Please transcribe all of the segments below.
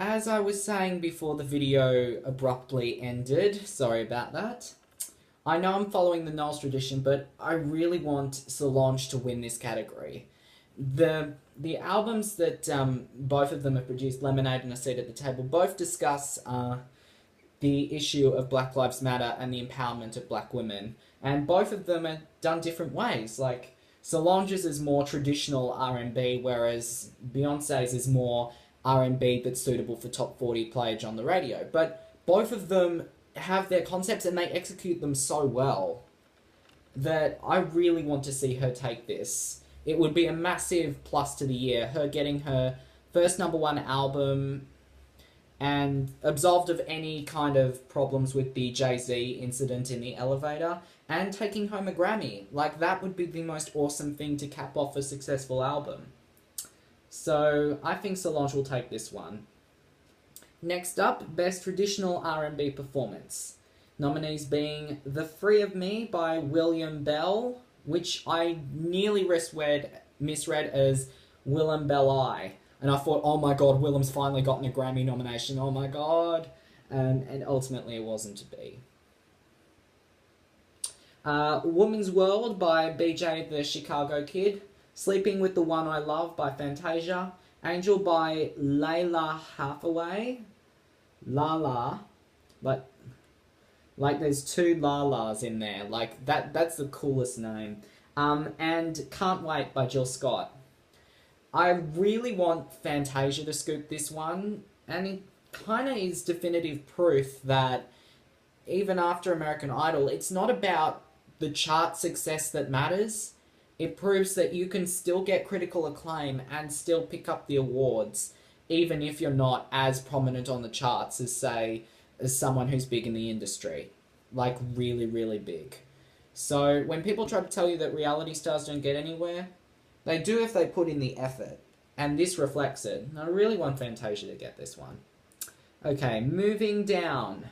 as I was saying before the video abruptly ended, sorry about that. I know I'm following the Knowles tradition, but I really want Solange to win this category. The albums that both of them have produced, Lemonade and A Seat at the Table, both discuss the issue of Black Lives Matter and the empowerment of black women. And both of them are done different ways. Like, Solange's is more traditional R&B, whereas Beyonce's is more R&B that's suitable for top 40 playage on the radio. But both of them have their concepts and they execute them so well that I really want to see her take this. It would be a massive plus to the year, her getting her first #1 album and absolved of any kind of problems with the Jay-Z incident in the elevator, and taking home a Grammy. Like, that would be the most awesome thing to cap off a successful album. So, I think Solange will take this one. Next up, Best Traditional R&B Performance. Nominees being The Three of Me by William Bell, which I nearly misread as Willem Belli. And I thought, oh my god, Willem's finally gotten a Grammy nomination, oh my god. And ultimately it wasn't to be. Woman's World by BJ the Chicago Kid. Sleeping with the One I Love by Fantasia. Angel by Layla Hathaway. Lala. But, like, there's two Lalas in there. Like, that's the coolest name. And Can't Wait by Jill Scott. I really want Fantasia to scoop this one, and it kind of is definitive proof that even after American Idol, it's not about the chart success that matters. It proves that you can still get critical acclaim and still pick up the awards, even if you're not as prominent on the charts as, say, as someone who's big in the industry. Like, really, really big. So, when people try to tell you that reality stars don't get anywhere, they do if they put in the effort, and this reflects it. And I really want Fantasia to get this one. Okay, moving down.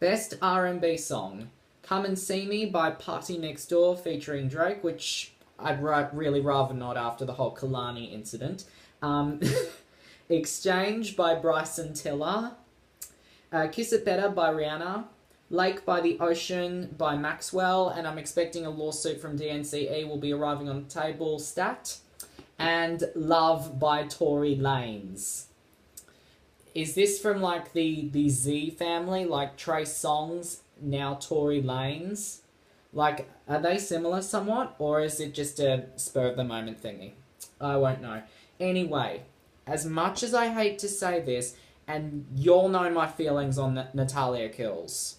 Best R&B Song. Come and See Me by Party Next Door featuring Drake, which I'd really rather not after the whole Kalani incident. Exchange by Bryson Tiller. Kiss It Better by Rihanna. Lake by the Ocean by Maxwell, and I'm expecting a lawsuit from DNCE will be arriving on the table stat. And Love by Tory Lanez. Is this from, like, the Z family, like Trey Songz, now Tory Lanez? Like, are they similar somewhat, or is it just a spur-of-the-moment thingy? I won't know. Anyway, as much as I hate to say this, and you'll know my feelings on Natalia Kills.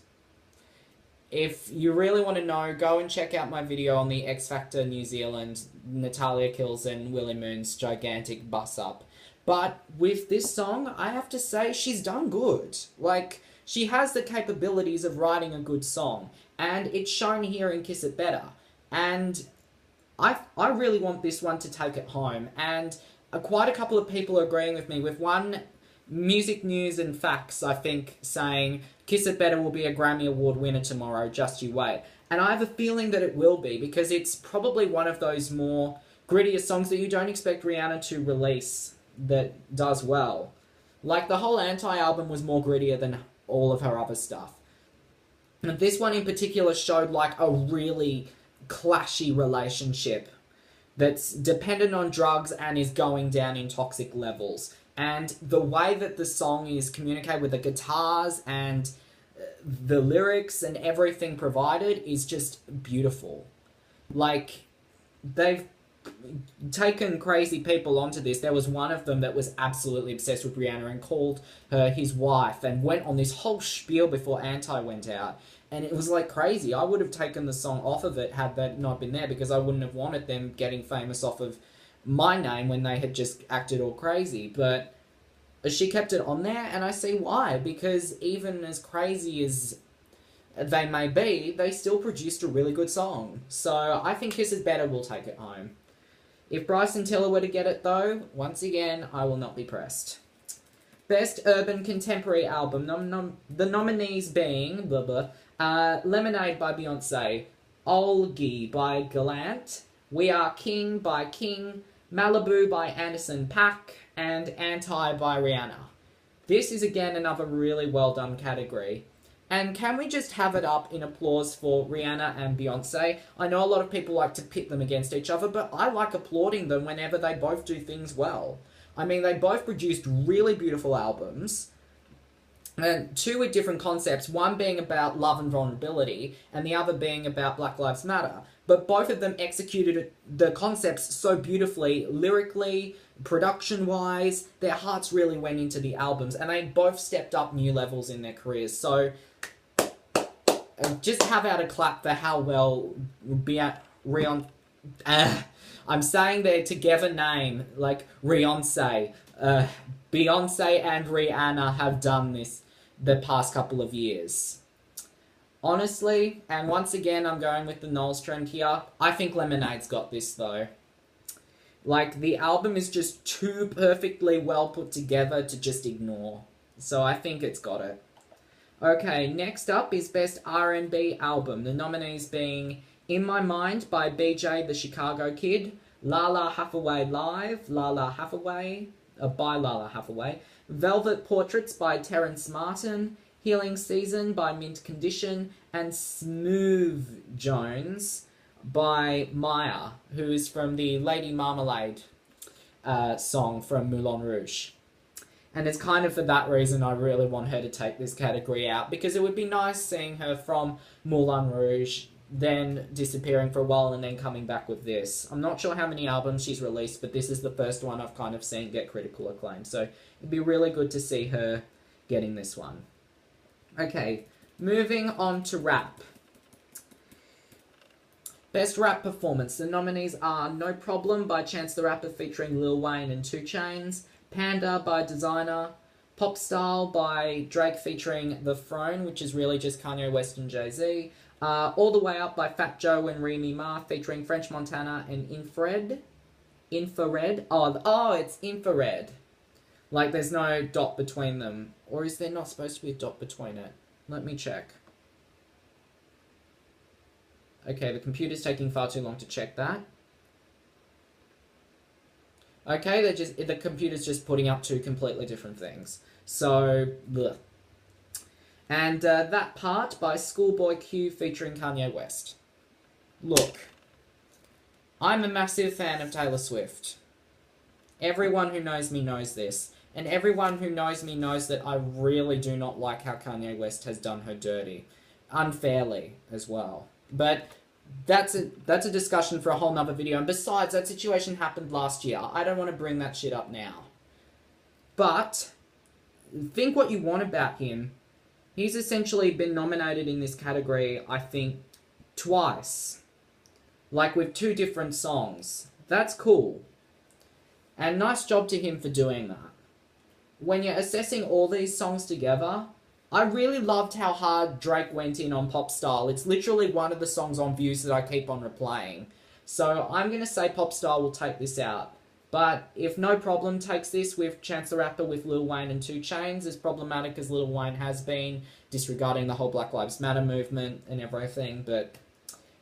If you really want to know, go and check out my video on the X Factor New Zealand, Natalia Kills and Willie Moon's gigantic bus up. But with this song, I have to say, she's done good. Like, she has the capabilities of writing a good song, and it's shown here in Kiss It Better. And I really want this one to take it home, and quite a couple of people are agreeing with me, with one Music News and Facts, I think, saying Kiss It Better will be a Grammy Award winner tomorrow, just you wait. And I have a feeling that it will be, because it's probably one of those more grittier songs that you don't expect Rihanna to release that does well. Like, the whole Anti album was more grittier than all of her other stuff. And this one in particular showed, like, a really clashy relationship that's dependent on drugs and is going down in toxic levels. And the way that the song is communicated with the guitars and the lyrics and everything provided is just beautiful. Like, they've taken crazy people onto this. There was one of them that was absolutely obsessed with Rihanna and called her his wife and went on this whole spiel before Anti went out. And it was like crazy. I would have taken the song off of it had that not been there, because I wouldn't have wanted them getting famous off of my name when they had just acted all crazy. But she kept it on there, and I see why, because even as crazy as they may be, they still produced a really good song. So I think Kiss Is Better will take it home. If Bryson Tiller were to get it, though, once again, I will not be pressed. Best Urban Contemporary Album. The nominees being Lemonade by Beyonce, Olgi by Gallant, We Are King by King, Malibu by Anderson .Paak, and Anti by Rihanna. This is again another really well done category. And can we just have it up in applause for Rihanna and Beyonce? I know a lot of people like to pit them against each other, but I like applauding them whenever they both do things well. I mean, they both produced really beautiful albums, and two with different concepts, one being about love and vulnerability, and the other being about Black Lives Matter. But both of them executed the concepts so beautifully, lyrically, production-wise. Their hearts really went into the albums, and they both stepped up new levels in their careers. So just have out a clap for how well I'm saying their together name, like Beyonce. Beyonce and Rihanna have done this the past couple of years. Honestly, and once again I'm going with the Knowles trend here, I think Lemonade's got this though. Like, the album is just too perfectly well put together to just ignore. So I think it's got it. Okay, next up is Best R&B Album. The nominees being In My Mind by BJ the Chicago Kid, La La Hathaway Live, La La Hathaway, by La La Hathaway, Velvet Portraits by Terrence Martin, Healing Season by Mint Condition, and Smooth Jones by Maya, who is from the Lady Marmalade song from Moulin Rouge. And it's kind of for that reason I really want her to take this category out, because it would be nice seeing her from Moulin Rouge, then disappearing for a while and then coming back with this. I'm not sure how many albums she's released, but this is the first one I've kind of seen get critical acclaim. So it'd be really good to see her getting this one. Okay, moving on to rap. Best Rap Performance. The nominees are No Problem by Chance the Rapper featuring Lil Wayne and 2 Chainz, Panda by Designer, Pop Style by Drake featuring The Throne, which is really just Kanye West and Jay-Z, All the Way Up by Fat Joe and Remy Ma featuring French Montana and Infrared. Oh, it's Infrared. Like, there's no dot between them. Or is there not supposed to be a dot between it? Let me check. Okay, the computer's taking far too long to check that. Okay, the computer's just putting up two completely different things. So, bleh. And That Part by Schoolboy Q featuring Kanye West. Look, I'm a massive fan of Taylor Swift. Everyone who knows me knows this. And everyone who knows me knows that I really do not like how Kanye West has done her dirty. Unfairly, as well. But that's a discussion for a whole nother video. And besides, that situation happened last year. I don't want to bring that shit up now. But think what you want about him. He's essentially been nominated in this category, I think, twice. Like, with 2 different songs. That's cool. And nice job to him for doing that. When you're assessing all these songs together, I really loved how hard Drake went in on Pop Style. It's literally one of the songs on Views that I keep on replaying. So I'm going to say Pop Style will take this out. But if No Problem takes this with Chance the Rapper with Lil Wayne and 2 Chainz, as problematic as Lil Wayne has been, disregarding the whole Black Lives Matter movement and everything, but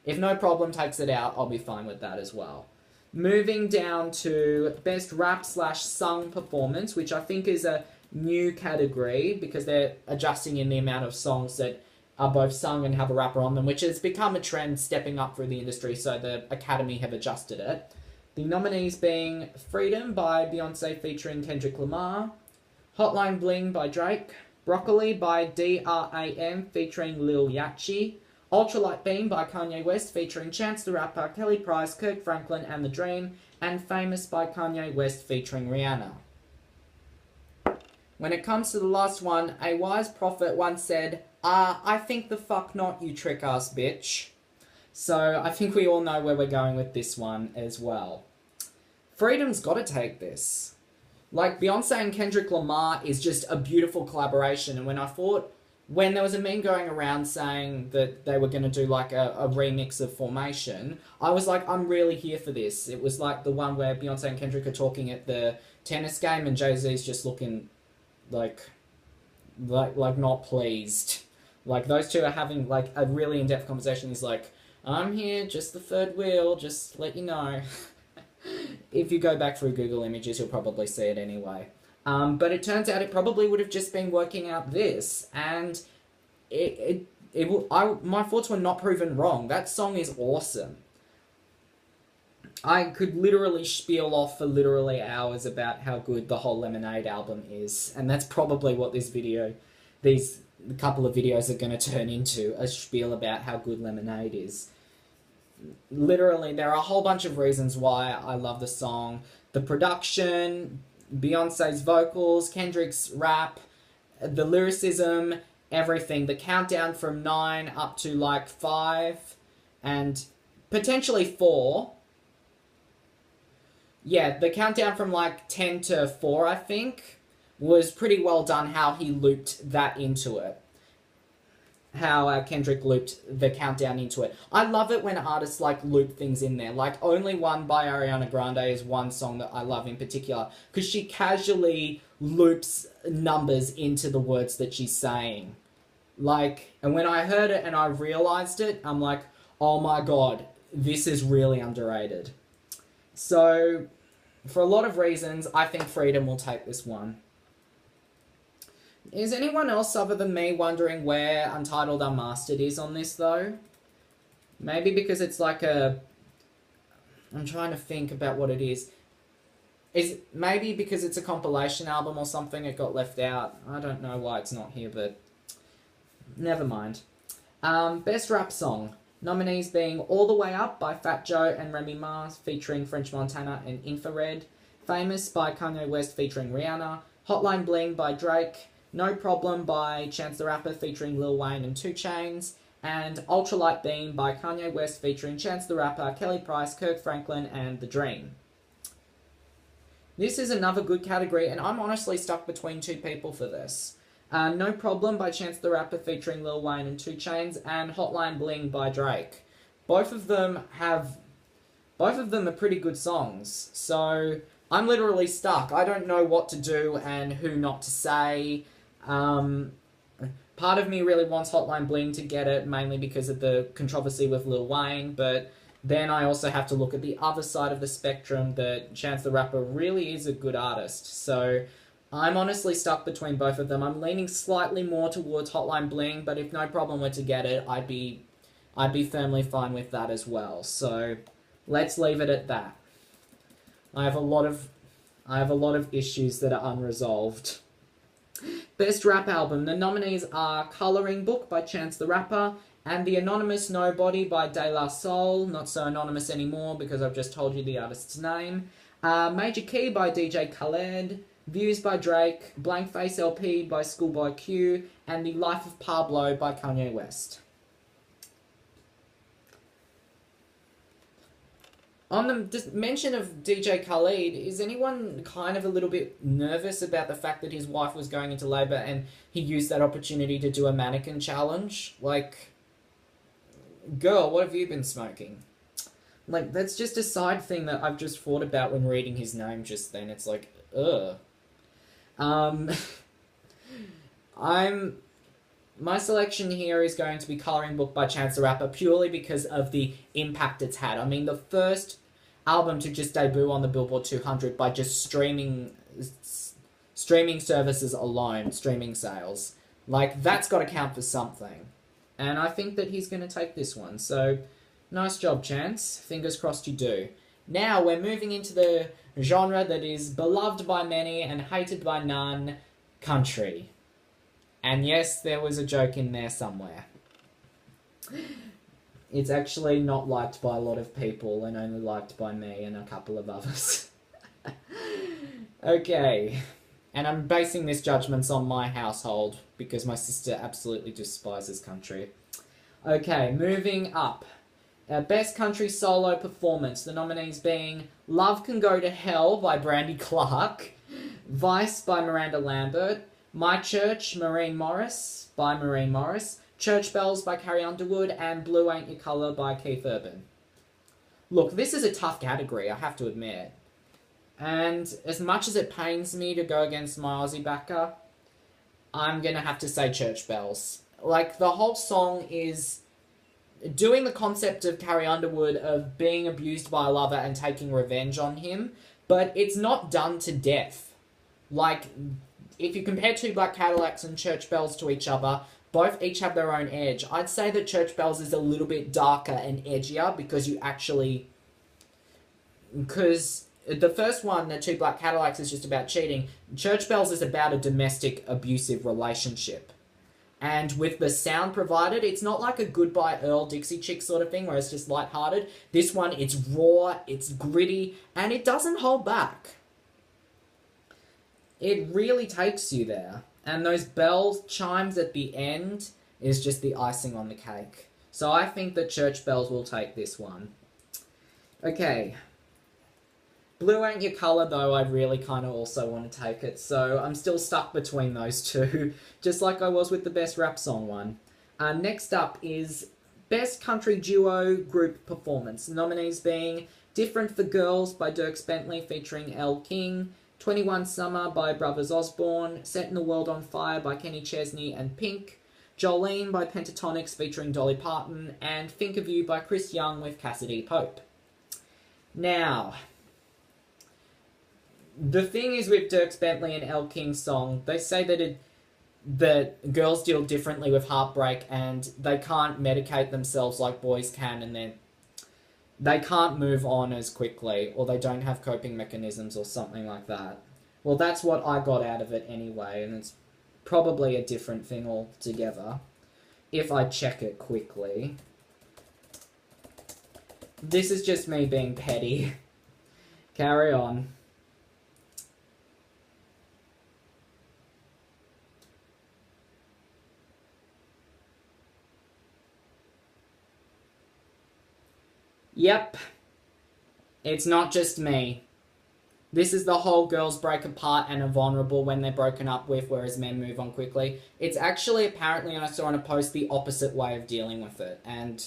if No Problem takes it out, I'll be fine with that as well. Moving down to Best Rap/Sung Performance, which I think is a new category because they're adjusting in the amount of songs that are both sung and have a rapper on them, which has become a trend stepping up through the industry, so the Academy have adjusted it. The nominees being Freedom by Beyonce featuring Kendrick Lamar, Hotline Bling by Drake, Broccoli by D.R.A.M. featuring Lil Yachty, Ultralight Beam by Kanye West featuring Chance the Rapper, Kelly Price, Kirk Franklin and The Dream, and Famous by Kanye West featuring Rihanna. When it comes to the last one, a wise prophet once said, I think the fuck not, you trick-ass bitch. So I think we all know where we're going with this one as well. Freedom's got to take this. Like, Beyonce and Kendrick Lamar is just a beautiful collaboration, and when there was a meme going around saying that they were going to do like a remix of Formation, I was like, I'm really here for this. It was like the one where Beyonce and Kendrick are talking at the tennis game and Jay-Z's just looking like not pleased. Like, those two are having like a really in-depth conversation. He's like, I'm here, just the third wheel, just let you know. If you go back through Google Images, you'll probably see it anyway. But it turns out it probably would have just been working out this, and my thoughts were not proven wrong. That song is awesome. I could literally spiel off for literally hours about how good the whole Lemonade album is, and that's probably what these couple of videos are going to turn into, a spiel about how good Lemonade is. Literally, there are a whole bunch of reasons why I love the song. The production, Beyonce's vocals, Kendrick's rap, the lyricism, everything. The countdown from 9 up to like 5 and potentially 4. Yeah, the countdown from like 10 to 4, I think, was pretty well done, how he looped that into it. How Kendrick looped the countdown into it. I love it when artists like loop things in there. Like Only One by Ariana Grande is one song that I love in particular, because she casually loops numbers into the words that she's saying. Like, and when I heard it and I realized it, I'm like, oh my god, this is really underrated. So, for a lot of reasons, I think Freedom will take this one. Is anyone else other than me wondering where Untitled Unmastered is on this, though? Maybe because it's like a... I'm trying to think about what it is. Maybe because it's a compilation album or something, it got left out. I don't know why it's not here, but... never mind. Best Rap Song. Nominees being All the Way Up by Fat Joe and Remy Ma featuring French Montana and Infrared. Famous by Kanye West featuring Rihanna. Hotline Bling by Drake. No Problem by Chance the Rapper featuring Lil Wayne and 2 Chainz. And Ultralight Beam by Kanye West featuring Chance the Rapper, Kelly Price, Kirk Franklin, and The Dream. This is another good category, and I'm honestly stuck between 2 people for this. No Problem by Chance the Rapper featuring Lil Wayne and 2 Chainz, and Hotline Bling by Drake. Both of them are pretty good songs, so I'm literally stuck. I don't know what to do and who not to say. Part of me really wants Hotline Bling to get it, mainly because of the controversy with Lil Wayne, but then I also have to look at the other side of the spectrum, that Chance the Rapper really is a good artist, so I'm honestly stuck between both of them. I'm leaning slightly more towards Hotline Bling, but if No Problem were to get it, I'd be firmly fine with that as well. So let's leave it at that. I have a lot of issues that are unresolved. Best Rap Album. The nominees are Colouring Book by Chance the Rapper and The Anonymous Nobody by De La Soul. Not so anonymous anymore because I've just told you the artist's name. Major Key by DJ Khaled. Views by Drake, Blank Face LP by Schoolboy Q, and The Life of Pablo by Kanye West. On the mention of DJ Khaled, is anyone kind of a little bit nervous about the fact that his wife was going into labour and he used that opportunity to do a mannequin challenge? Like, girl, what have you been smoking? Like, that's just a side thing that I've just thought about when reading his name just then. It's like, ugh. My selection here is going to be Colouring Book by Chance the Rapper, purely because of the impact it's had. I mean, the first album to just debut on the Billboard 200 by just streaming services alone, streaming sales. Like, that's got to count for something. And I think that he's going to take this one. So, nice job, Chance. Fingers crossed you do. Now, we're moving into the genre that is beloved by many and hated by none, country. And yes, there was a joke in there somewhere. It's actually not liked by a lot of people and only liked by me and a couple of others. Okay. And I'm basing this judgments on my household because my sister absolutely despises country. Okay, moving up. Best Country Solo Performance. The nominees being Love Can Go to Hell by Brandy Clark, Vice by Miranda Lambert, My Church, Maureen Morris by Maureen Morris, Church Bells by Carrie Underwood, and Blue Ain't Your Colour by Keith Urban. Look, this is a tough category, I have to admit. And as much as it pains me to go against my Aussie backer, I'm going to have to say Church Bells. Like, the whole song is doing the concept of Carrie Underwood of being abused by a lover and taking revenge on him, but it's not done to death. Like, if you compare Two Black Cadillacs and Church Bells to each other, both each have their own edge. I'd say that Church Bells is a little bit darker and edgier because because the first one, the Two Black Cadillacs, is just about cheating. Church Bells is about a domestic abusive relationship. And with the sound provided, it's not like a Goodbye Earl Dixie Chick sort of thing where it's just lighthearted. This one, it's raw, it's gritty, and it doesn't hold back. It really takes you there. And those bell chimes at the end is just the icing on the cake. So I think that Church Bells will take this one. Okay. Blue Ain't Your Colour, though, I really kind of also want to take it. So I'm still stuck between those two, just like I was with the Best Rap Song one. Next up is Best Country Duo Group Performance. Nominees being Different for Girls by Dierks Bentley featuring Elle King, 21 Summer by Brothers Osborne, Setting the World on Fire by Kenny Chesney and Pink, Jolene by Pentatonix featuring Dolly Parton, and Think of You by Chris Young with Cassidy Pope. Now, the thing is with Dierks Bentley and Elle King's song, they say that girls deal differently with heartbreak and they can't medicate themselves like boys can, and they can't move on as quickly, or they don't have coping mechanisms or something like that. Well, that's what I got out of it anyway, and it's probably a different thing altogether if I check it quickly. This is just me being petty. Carry on. Yep, it's not just me. This is the whole girls break apart and are vulnerable when they're broken up with, whereas men move on quickly. It's actually, apparently, I saw on a post, the opposite way of dealing with it. And,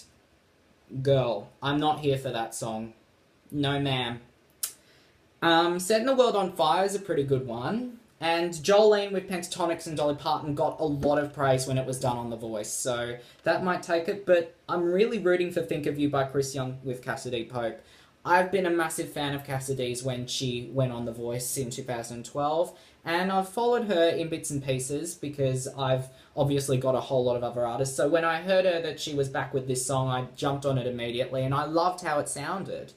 girl, I'm not here for that song. No, ma'am. Setting the World on Fire is a pretty good one. And Jolene with Pentatonix and Dolly Parton got a lot of praise when it was done on The Voice, so that might take it, but I'm really rooting for Think of You by Chris Young with Cassidy Pope. I've been a massive fan of Cassidy's when she went on The Voice in 2012, and I've followed her in bits and pieces because I've obviously got a whole lot of other artists, so when I heard her that she was back with this song, I jumped on it immediately, and I loved how it sounded.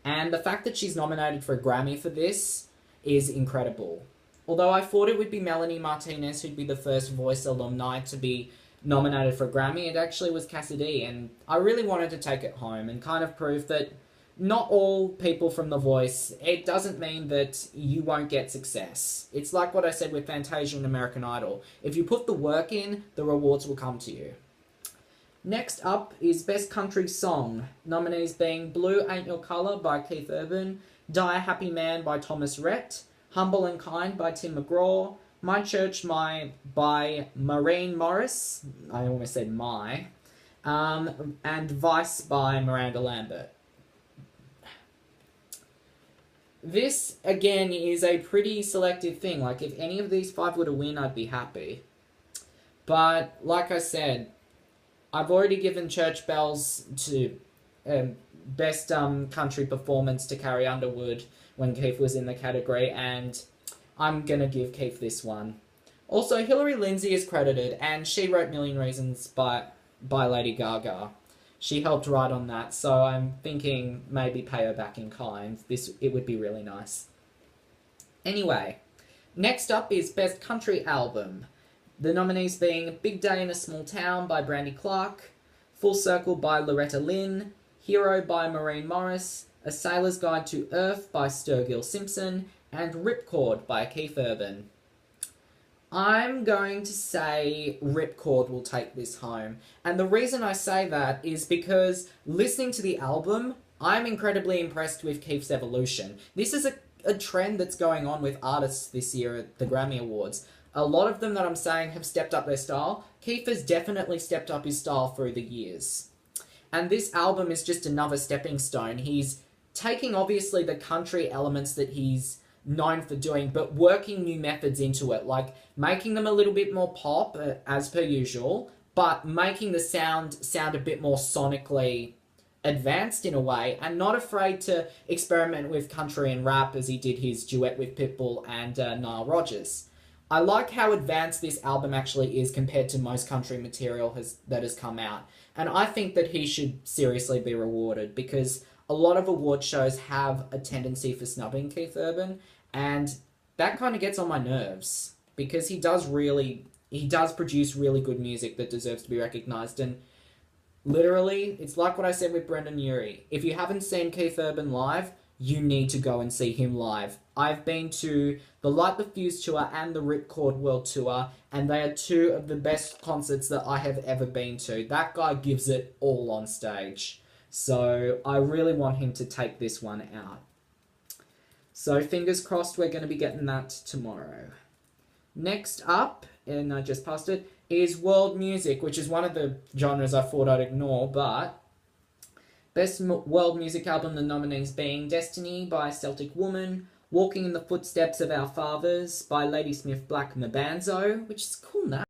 And the fact that she's nominated for a Grammy for this is incredible. Although I thought it would be Melanie Martinez who'd be the first Voice alumni to be nominated for a Grammy, it actually was Cassidy, and I really wanted to take it home and kind of prove that not all people from The Voice, it doesn't mean that you won't get success. It's like what I said with Fantasia and American Idol. If you put the work in, the rewards will come to you. Next up is Best Country Song. Nominees being Blue Ain't Your Colour by Keith Urban, Die a Happy Man by Thomas Rhett, Humble and Kind by Tim McGraw, My Church by Maureen Morris, I almost said my, and Vice by Miranda Lambert. This, again, is a pretty selective thing. Like, if any of these five were to win, I'd be happy. But, like I said, I've already given Church Bells to Best Country Performance to Carrie Underwood when Keith was in the category, and I'm gonna give Keith this one. Also, Hilary Lindsay is credited, and she wrote Million Reasons by Lady Gaga. She helped write on that, so I'm thinking maybe pay her back in kind. It would be really nice. Anyway, next up is Best Country Album. The nominees being Big Day in a Small Town by Brandy Clark, Full Circle by Loretta Lynn, Hero by Maureen Morris, A Sailor's Guide to Earth by Sturgill Simpson, and Ripcord by Keith Urban. I'm going to say Ripcord will take this home. And the reason I say that is because listening to the album, I'm incredibly impressed with Keith's evolution. This is a trend that's going on with artists this year at the Grammy Awards. A lot of them that I'm saying have stepped up their style. Keith has definitely stepped up his style through the years. And this album is just another stepping stone. He's taking, obviously, the country elements that he's known for doing, but working new methods into it, like making them a little bit more pop, as per usual, but making the sound a bit more sonically advanced in a way, and not afraid to experiment with country and rap as he did his duet with Pitbull and Nile Rodgers. I like how advanced this album actually is compared to most country material that has come out, and I think that he should seriously be rewarded, because a lot of award shows have a tendency for snubbing Keith Urban, and that kind of gets on my nerves, because he does produce really good music that deserves to be recognised. And literally, it's like what I said with Brendan Urie. If you haven't seen Keith Urban live, you need to go and see him live. I've been to the Light the Fuse tour and the Ripcord World Tour, and they are two of the best concerts that I have ever been to. That guy gives it all on stage. So I really want him to take this one out. So fingers crossed we're going to be getting that tomorrow. Next up, and I just passed it, is world music, which is one of the genres I thought I'd ignore, but best world music album, the nominees being Destiny by Celtic Woman, Walking in the Footsteps of Our Fathers by Ladysmith Black Mabanzo, which is a cool name.